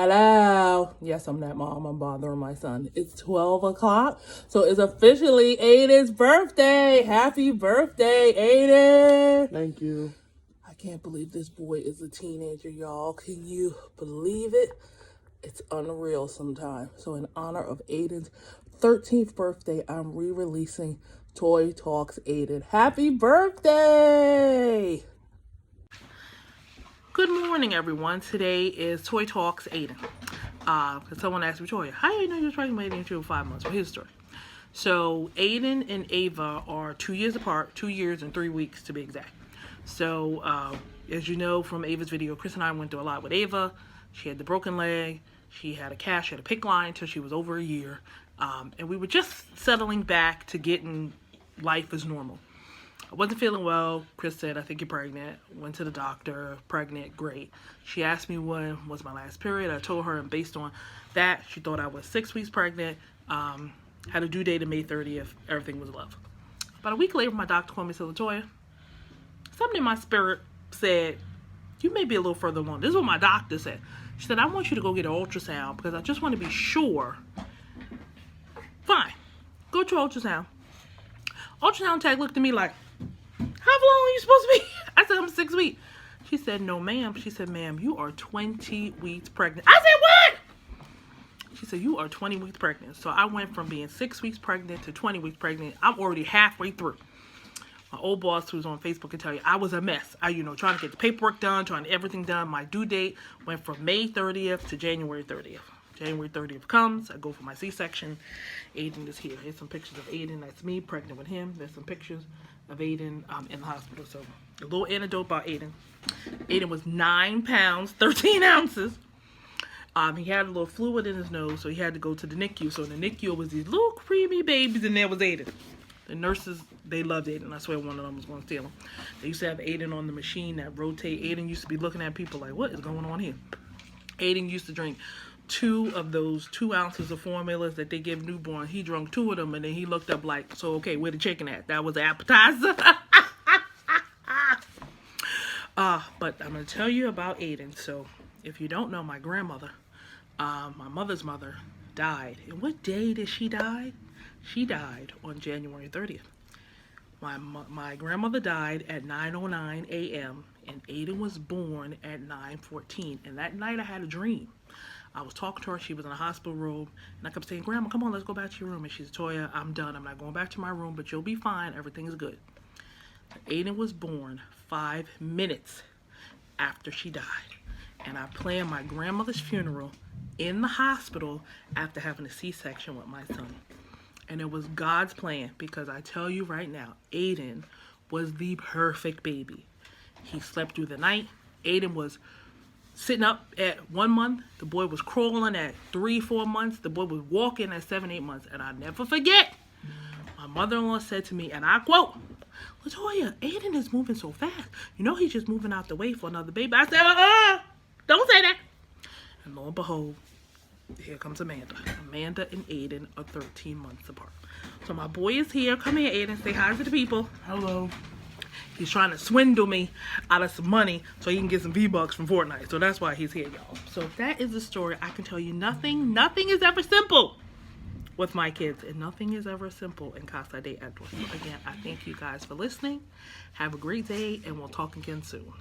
Hello. Yes, I'm that mom. I'm bothering my son. It's 12 o'clock. So it's officially Aidan's birthday. Happy birthday, Aidan. Thank you. I can't believe this boy is a teenager, y'all. Can you believe it? It's unreal sometimes. So in honor of Aidan's 13th birthday, I'm re-releasing Toy Talks Aidan. Happy birthday! Good morning, everyone. Today is Toy Talks Aidan. Because someone asked me, Toya, how do you know you're pregnant with Aidan for 5 months? Well, here's the story. So Aidan and Ava are 2 years apart, 2 years and 3 weeks to be exact. So as you know from Ava's video, Chris and I went through a lot with Ava. She had the broken leg. She had a cast. She had a PICC line until she was over a year. And we were just settling back to getting life as normal. I wasn't feeling well. Chris said, I think you're pregnant. Went to the doctor. Pregnant. Great. She asked me when was my last period. I told her, and based on that, she thought I was 6 weeks pregnant. Had a due date of May 30th. Everything was love. About a week later, my doctor called me and said, Latoya, something in my spirit said, you may be a little further along. This is what my doctor said. She said, I want you to go get an ultrasound because I just want to be sure. Fine. Go to ultrasound. Ultrasound tech looked at me like, how long are you supposed to be? I said, I'm 6 weeks. She said, no, ma'am. She said, ma'am, you are 20 weeks pregnant. I said, what? She said, you are 20 weeks pregnant. So I went from being 6 weeks pregnant to 20 weeks pregnant. I'm already halfway through. My old boss who's on Facebook can tell you, I was a mess. Trying to get the paperwork done, trying to get everything done. My due date went from May 30th to January 30th. January 30th comes, I go for my C-section. Aidan is here. Here's some pictures of Aidan. That's me, pregnant with him. There's some pictures of Aidan in the hospital. So a little anecdote about Aidan. Aidan was 9 pounds, 13 ounces. He had a little fluid in his nose, so he had to go to the NICU. So in the NICU was these little creamy babies, and there was Aidan. The nurses, they loved Aidan. I swear one of them was going to steal him. They used to have Aidan on the machine that rotate. Aidan used to be looking at people like, what is going on here? Aidan used to drink 2 of those 2 ounces of formulas that they give newborn. He drank 2 of them, and then he looked up like, so okay, where the chicken at? That was the appetizer. But I'm going to tell you about Aidan. So if you don't know, my grandmother, my mother's mother, died. And what day did she die? She died on January 30th. My grandmother died at 9:09 a.m. and Aidan was born at 9:14. And that night I had a dream. I was talking to her. She was in a hospital room. And I kept saying, Grandma, come on, let's go back to your room. And she said, Toya, I'm done. I'm not going back to my room, but you'll be fine. Everything is good. Aidan was born 5 minutes after she died. And I planned my grandmother's funeral in the hospital after having a C-section with my son. And it was God's plan because I tell you right now, Aidan was the perfect baby. He slept through the night. Aidan was sitting up at 1 month. The boy was crawling at 3-4 months. The boy was walking at 7-8 months. And I never forget, my mother-in-law said to me, and I quote, Latoya, Aidan is moving so fast. You know he's just moving out the way for another baby. I said, don't say that. And lo and behold, here comes Amanda. Amanda and Aidan are 13 months apart. So my boy is here. Come here, Aidan. Say hi to the people. Hello. He's trying to swindle me out of some money so he can get some V-Bucks from Fortnite. So that's why he's here, y'all. So that is the story. I can tell you nothing is ever simple with my kids. And nothing is ever simple in Casa de Edward. So again, I thank you guys for listening. Have a great day, and we'll talk again soon.